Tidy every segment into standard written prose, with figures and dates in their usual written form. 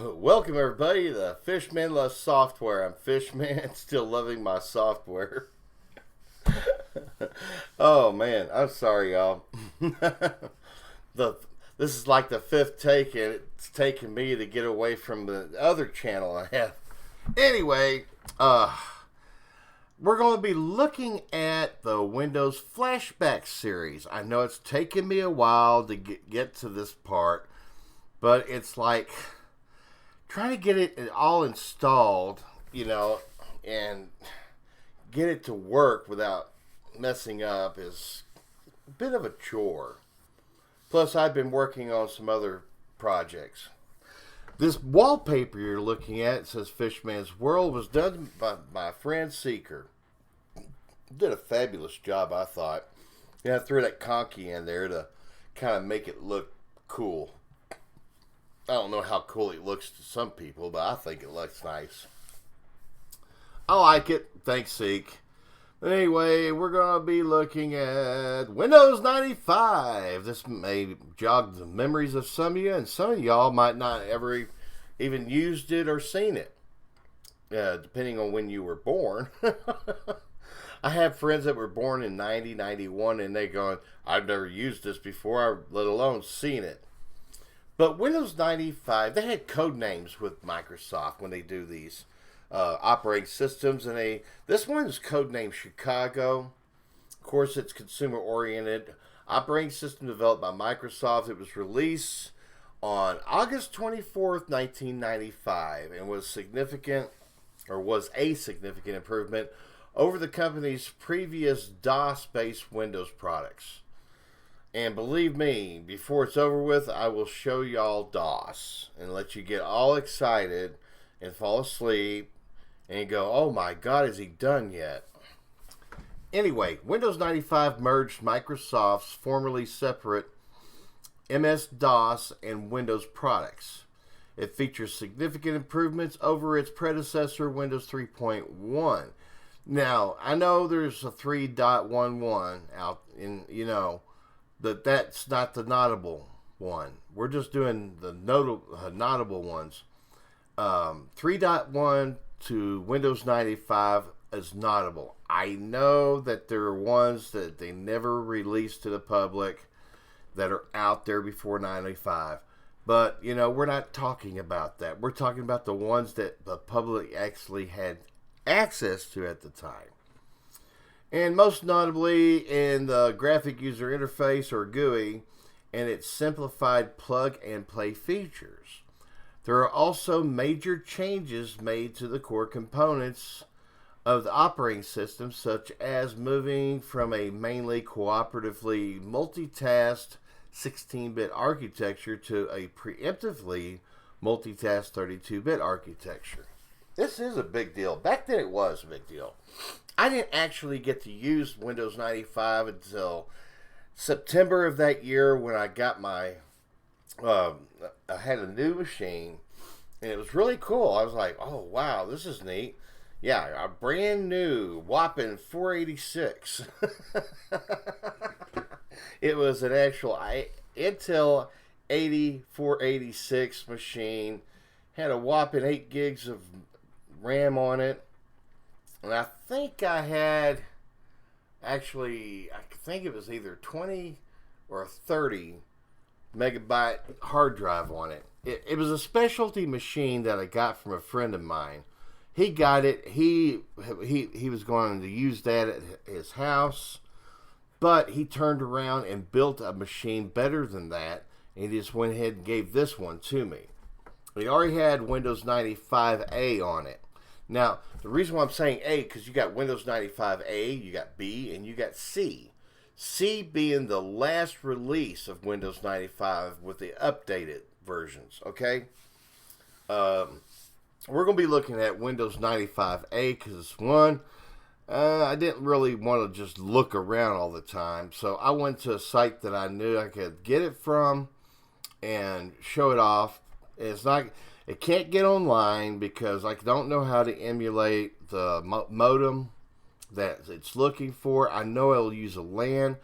Welcome everybody to the Fishman Loves Software. I'm Fishman, still loving my software. Oh man, I'm sorry y'all. This is like the fifth take and it's taken me to get away from the other channel I have. Anyway, we're going to be looking at the Windows Flashbacks series. I know it's taken me a while to get to this part, but it's like trying to get it all installed, and get it to work without messing up is a bit of a chore. Plus, I've been working on some other projects. This wallpaper you're looking at, it says Fishman's World, was done by my friend Seeker. Did a fabulous job, I thought. I threw that conky in there to kind of make it look cool. I don't know how cool it looks to some people, but I think it looks nice. I like it. Thanks, Seek. But anyway, we're going to be looking at Windows 95. This may jog the memories of some of you, and some of y'all might not ever even used it or seen it, depending on when you were born. I have friends that were born in 90, 91, and they going, I've never used this before, let alone seen it. But Windows 95, they had code names with Microsoft when they do these operating systems, and this one is codenamed Chicago. Of course, it's consumer-oriented operating system developed by Microsoft. It was released on August 24th, 1995, and was a significant improvement over the company's previous DOS-based Windows products. And believe me, before it's over with, I will show y'all DOS and let you get all excited and fall asleep and go, oh my God, is he done yet? Anyway, Windows 95 merged Microsoft's formerly separate MS-DOS and Windows products. It features significant improvements over its predecessor, Windows 3.1. Now, I know there's a 3.11 out in, that's not the notable one. We're just doing the notable ones. 3.1 to Windows 95 is notable. I know that there are ones that they never released to the public that are out there before 95. But, we're not talking about that. We're talking about the ones that the public actually had access to at the time. And most notably in the graphic user interface, or GUI, and its simplified plug-and-play features. There are also major changes made to the core components of the operating system, such as moving from a mainly cooperatively multitasked 16-bit architecture to a preemptively multitasked 32-bit architecture. This is a big deal. Back then it was a big deal. I didn't actually get to use Windows 95 until September of that year when I got I had a new machine, and it was really cool. I was like, oh, wow, this is neat. Yeah, a brand new whopping 486. It was an actual Intel 8486 machine. Had a whopping 8 gigs of RAM on it. And I think I had, I think it was either 20 or 30 megabyte hard drive on it. It was a specialty machine that I got from a friend of mine. He got it. He was going to use that at his house, but he turned around and built a machine better than that, and he just went ahead and gave this one to me. He already had Windows 95A on it. Now, the reason why I'm saying A, because you got Windows 95A, you got B, and you got C. C being the last release of Windows 95 with the updated versions, okay? We're going to be looking at Windows 95A because, one, I didn't really want to just look around all the time. So I went to a site that I knew I could get it from and show it off. It can't get online because I don't know how to emulate the modem that it's looking for. I know it'll use a LAN,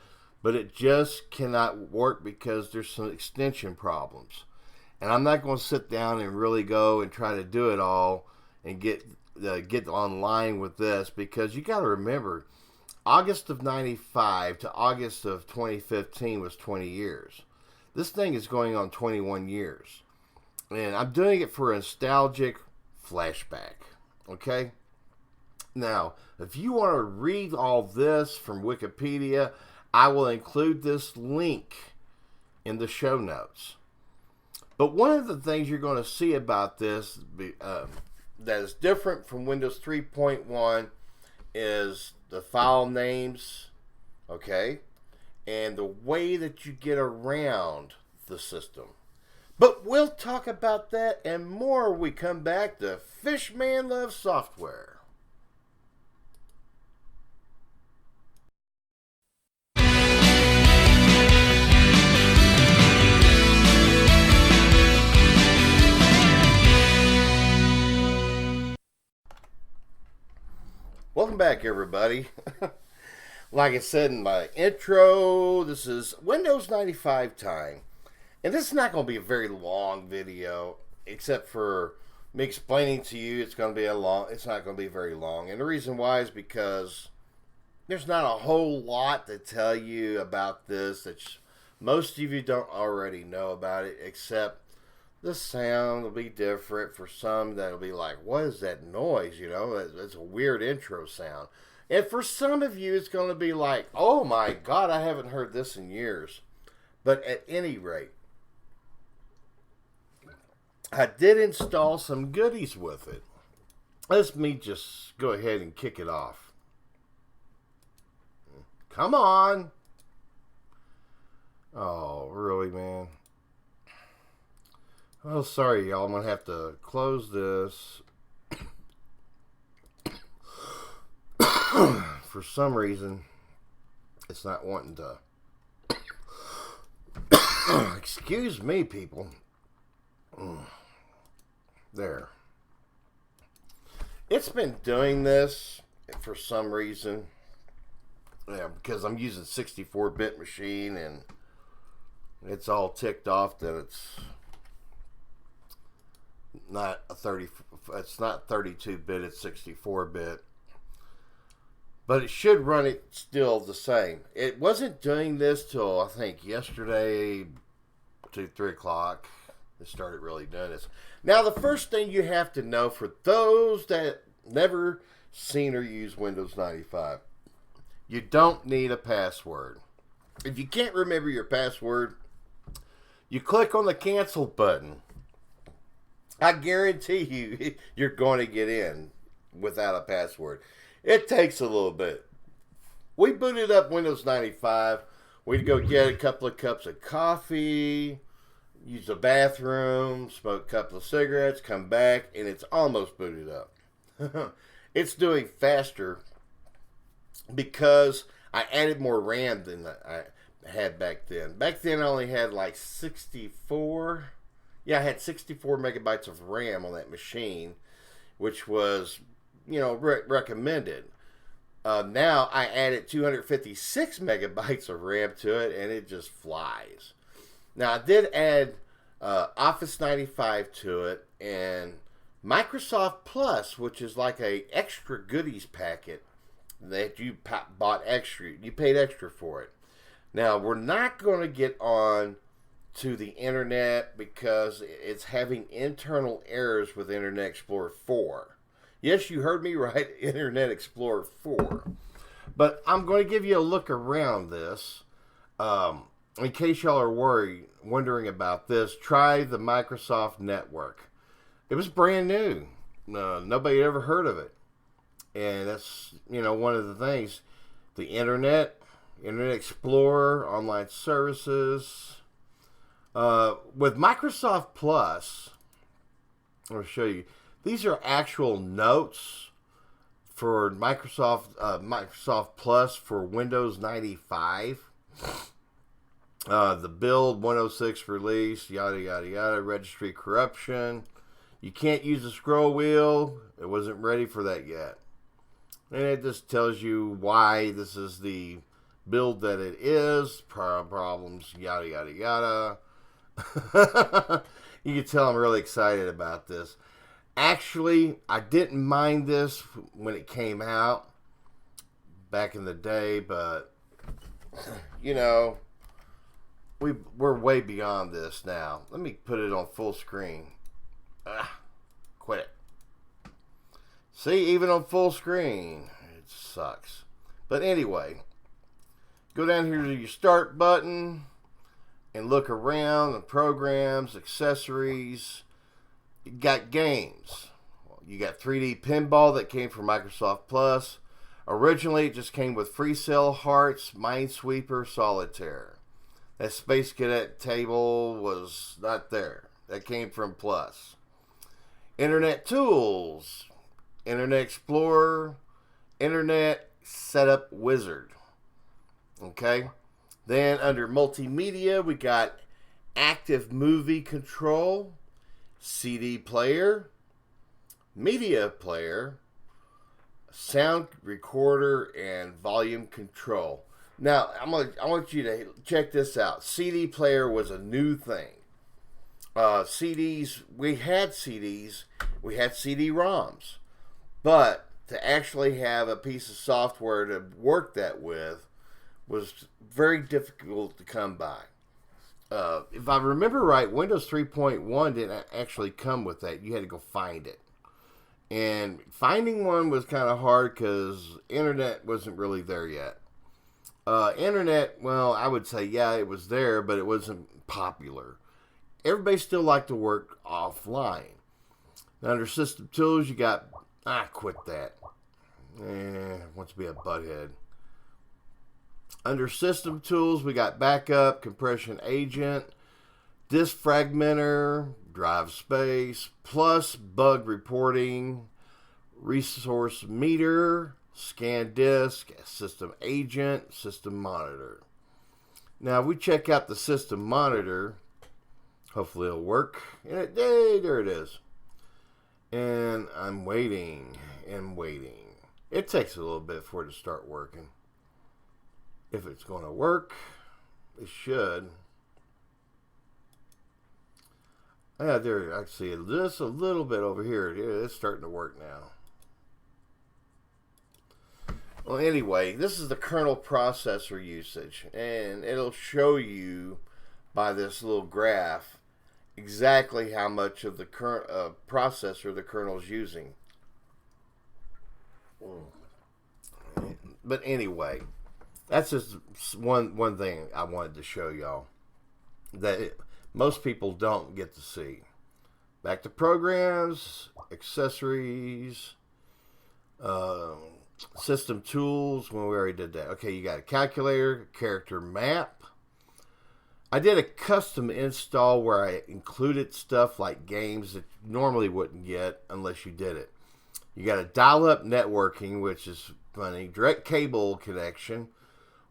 but it just cannot work because there's some extension problems. And I'm not going to sit down and really go and try to do it all and get online with this, because you got to remember, August of 95 to August of 2015 was 20 years. This thing is going on 21 years. And I'm doing it for a nostalgic flashback. Okay? Now, if you want to read all this from Wikipedia, I will include this link in the show notes. But one of the things you're going to see about this that is different from Windows 3.1 is the file names, okay, and the way that you get around the system. But we'll talk about that and more when we come back to Fishman Loves Software. Welcome back, everybody. Like I said in my intro, this is Windows 95 time. And this is not going to be a very long video, except for me explaining to you it's not going to be very long. And the reason why is because there's not a whole lot to tell you about this that most of you don't already know about it, except the sound will be different. For some, that'll be like, what is that noise? You know, it's a weird intro sound. And for some of you, it's going to be like, oh my God, I haven't heard this in years. But at any rate, I did install some goodies with it. Let me just go ahead and kick it off. Come on. Oh, really, man? Oh, sorry, y'all. I'm going to have to close this. For some reason, it's not wanting to. Excuse me, people. There. It's been doing this for some reason. Yeah, because I'm using 64-bit machine and it's all ticked off that it's not it's not 32-bit, it's 64-bit. But it should run it still the same. It wasn't doing this till I think yesterday, 2-3 o'clock. It started really doing this. Now, the first thing you have to know, for those that never seen or used Windows 95, you don't need a password. If you can't remember your password, you click on the cancel button. I guarantee you, you're going to get in without a password. It takes a little bit. We booted up Windows 95. We'd go get a couple of cups of coffee, use the bathroom, smoke a couple of cigarettes, come back, and it's almost booted up. It's doing faster because I added more RAM than I had back then. Back then, I only had like 64. Yeah, I had 64 megabytes of RAM on that machine, which was, you know, recommended. Now I added 256 megabytes of RAM to it, and it just flies. Now, I did add Office 95 to it, and Microsoft Plus, which is like a extra goodies packet that you bought extra. You paid extra for it. Now, we're not going to get on to the internet because it's having internal errors with Internet Explorer 4. Yes, you heard me right, Internet Explorer 4. But I'm going to give you a look around this. In case y'all are wondering about this, try the Microsoft Network. It was brand new. Nobody ever heard of it. And that's, you know, one of the things. The Internet Explorer, online services. With Microsoft Plus, I'll show you. These are actual notes for Microsoft Plus for Windows 95. The build 106 release, yada yada yada, registry corruption. You can't use the scroll wheel. It wasn't ready for that yet. And it just tells you why this is the build that it is, problems, yada yada yada. You can tell I'm really excited about this. Actually, I didn't mind this when it came out back in the day, but you know, we're way beyond this now. Let me put it on full screen. Quit it. See, even on full screen, it sucks. But anyway, go down here to your start button and look around the programs, accessories. You got games. You got 3D Pinball that came from Microsoft Plus. Originally, it just came with Free Cell, Hearts, Minesweeper, Solitaire. That Space Cadet table was not there. That came from Plus. Internet Tools, Internet Explorer, Internet Setup Wizard. Okay? Then under Multimedia, we got Active Movie Control, CD Player, Media Player, Sound Recorder, and Volume Control. Now, I want you to check this out. CD Player was a new thing. CDs, we had CD-ROMs. But to actually have a piece of software to work that with was very difficult to come by. If I remember right, Windows 3.1 didn't actually come with that. You had to go find it. And finding one was kind of hard because internet wasn't really there yet. Internet, well, I would say, yeah, it was there, but it wasn't popular. Everybody still liked to work offline. Now, under System Tools, you got, quit that. Wants to be a butthead. Under System Tools, we got Backup, Compression Agent, Disk Fragmenter, Drive Space, Plus Bug Reporting, Resource Meter, Scan Disk, System Agent, System Monitor. Now, if we check out the System Monitor, hopefully it'll work. And there it is. And I'm waiting and waiting. It takes a little bit for it to start working. If it's going to work, it should. Yeah, there, I see it just a little bit over here. Yeah, it's starting to work now. Well, anyway, this is the kernel processor usage, and it'll show you by this little graph exactly how much of the current processor the kernel is using. But anyway, that's just one thing I wanted to show y'all that most people don't get to see. Back to programs, accessories, system tools. Well, we already did that. Okay, you got a calculator, character map. I did a custom install where I included stuff like games that you normally wouldn't get unless you did it. You got a dial-up networking, which is funny. Direct cable connection,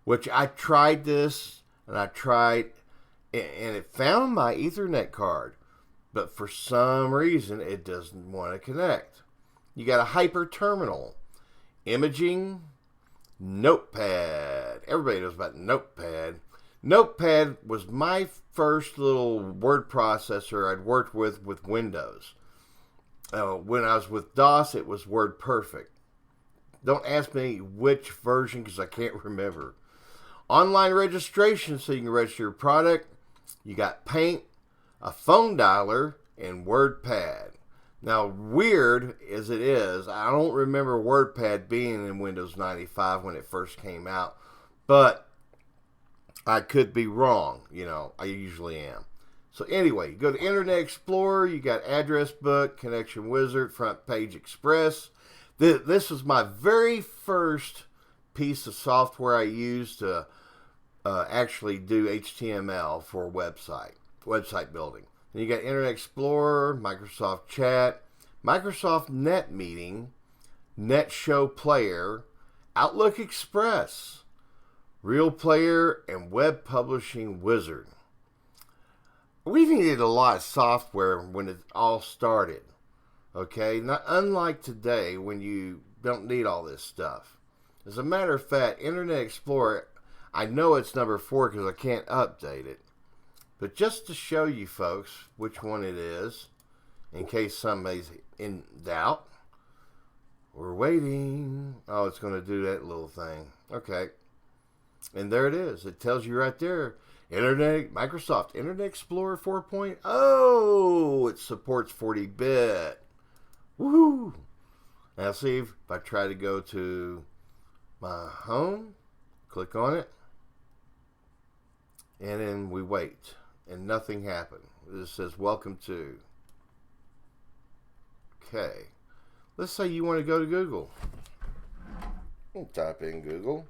which I tried this, and it found my Ethernet card. But for some reason, it doesn't want to connect. You got a hyper terminal. Imaging. Notepad. Everybody knows about Notepad. Notepad was my first little word processor I'd worked with Windows. When I was with DOS, it was WordPerfect. Don't ask me which version because I can't remember. Online registration so you can register your product. You got Paint, a phone dialer, and WordPad. Now, weird as it is, I don't remember WordPad being in Windows 95 when it first came out, but I could be wrong. You know, I usually am. So anyway, you go to Internet Explorer, you got Address Book, Connection Wizard, Front Page Express. This was my very first piece of software I used to actually do HTML for a website building. Then you got Internet Explorer, Microsoft Chat, Microsoft Net Meeting, Net Show Player, Outlook Express, Real Player, and Web Publishing Wizard. We needed a lot of software when it all started. Okay? Not unlike today when you don't need all this stuff. As a matter of fact, Internet Explorer, I know it's number 4 because I can't update it. But just to show you folks which one it is, in case somebody's in doubt, we're waiting. Oh, it's going to do that little thing. Okay. And there it is. It tells you right there, Microsoft Internet Explorer 4.0. Oh, it supports 40-bit. Woohoo! Now see if I try to go to my home, click on it, and then we wait, and nothing happened. It says welcome to. Okay, let's say you want to go to Google. We'll type in google.com.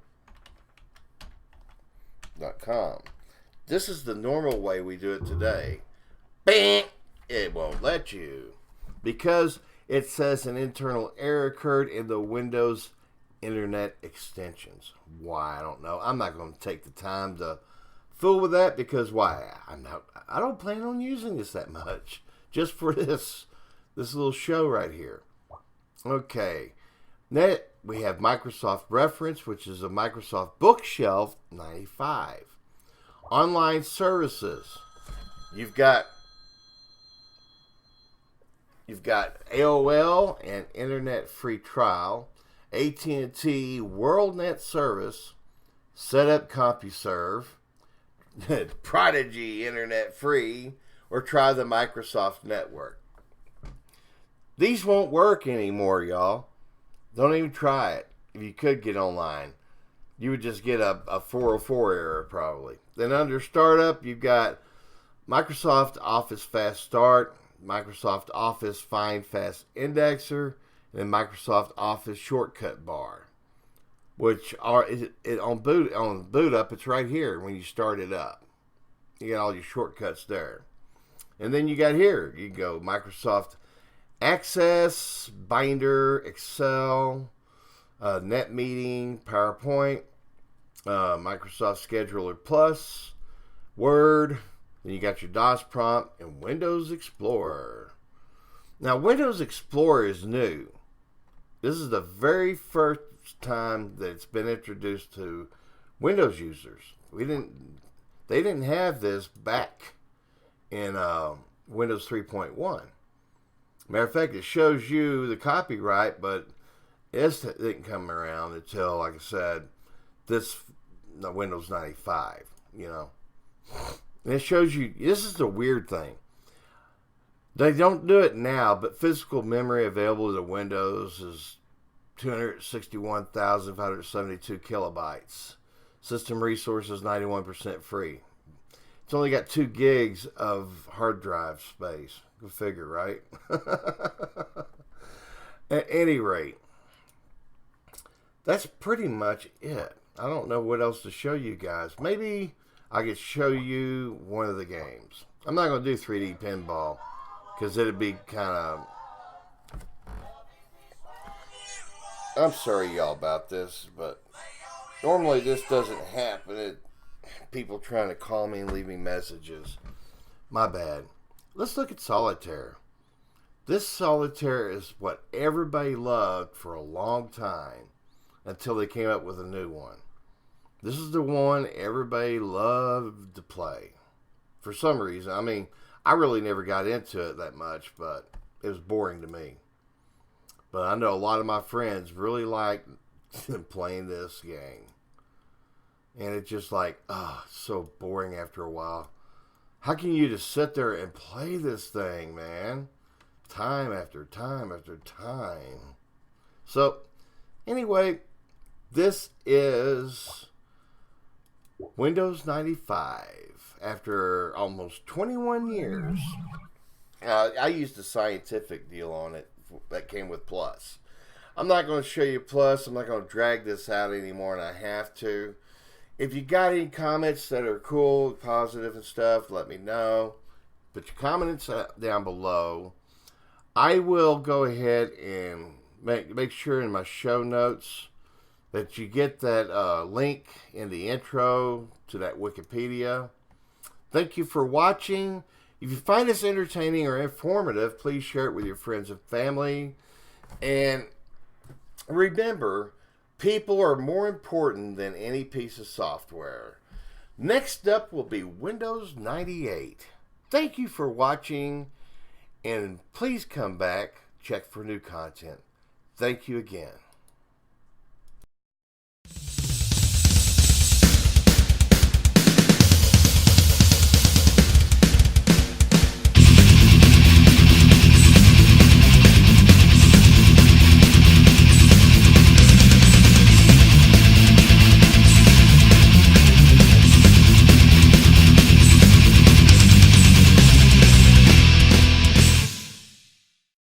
This is the normal way we do it today. Bam! It won't let you because it says an internal error occurred in the Windows Internet extensions. Why? I don't know. I'm not going to take the time to fool with that because why? I don't plan on using this that much. Just for this little show right here. Okay. Next, we have Microsoft Reference, which is a Microsoft Bookshelf 95. Online services. You've got AOL and Internet Free Trial, AT&T WorldNet Service, Setup CompuServe, Prodigy Internet Free, or try the Microsoft Network. These won't work anymore, y'all. Don't even try it. If you could get online, you would just get a 404 error probably. Then under Startup, you've got Microsoft Office Fast Start, Microsoft Office Find Fast Indexer, and then Microsoft Office Shortcut Bar, which are on boot up. It's right here when you start it up. You got all your shortcuts there, and then you got here. You go Microsoft Access, Binder, Excel, NetMeeting, PowerPoint, Microsoft Scheduler Plus, Word. Then you got your DOS prompt and Windows Explorer. Now, Windows Explorer is new. This is the very first time that it's been introduced to Windows users. They didn't have this back in Windows 3.1. Matter of fact, it shows you the copyright, but it didn't come around until, like I said, the Windows 95, you know. And it shows you, this is the weird thing. They don't do it now, but physical memory available to Windows is 261,572 kilobytes. System resources, 91% free. It's only got 2 gigs of hard drive space. Go figure, right? At any rate, that's pretty much it. I don't know what else to show you guys. Maybe I could show you one of the games. I'm not going to do 3D pinball because it'd be kind of... I'm sorry, y'all, about this, but normally this doesn't happen. People trying to call me and leave me messages. My bad. Let's look at Solitaire. This Solitaire is what everybody loved for a long time until they came up with a new one. This is the one everybody loved to play. For some reason. I mean, I really never got into it that much, but it was boring to me. But I know a lot of my friends really like playing this game. And it's just like, so boring after a while. How can you just sit there and play this thing, man? Time after time after time. So, anyway, this is Windows 95 after almost 21 years. I used a scientific deal on it that came with Plus. I'm not going to show you Plus. I'm not going to drag this out anymore, and I have to. If you got any comments that are cool, positive and stuff, let me know. Put your comments down below. I will go ahead and make sure in my show notes that you get that link in the intro to that Wikipedia. Thank you for watching. If you find this entertaining or informative, please share it with your friends and family. And remember, people are more important than any piece of software. Next up will be Windows 98. Thank you for watching, and please come back, check for new content. Thank you again.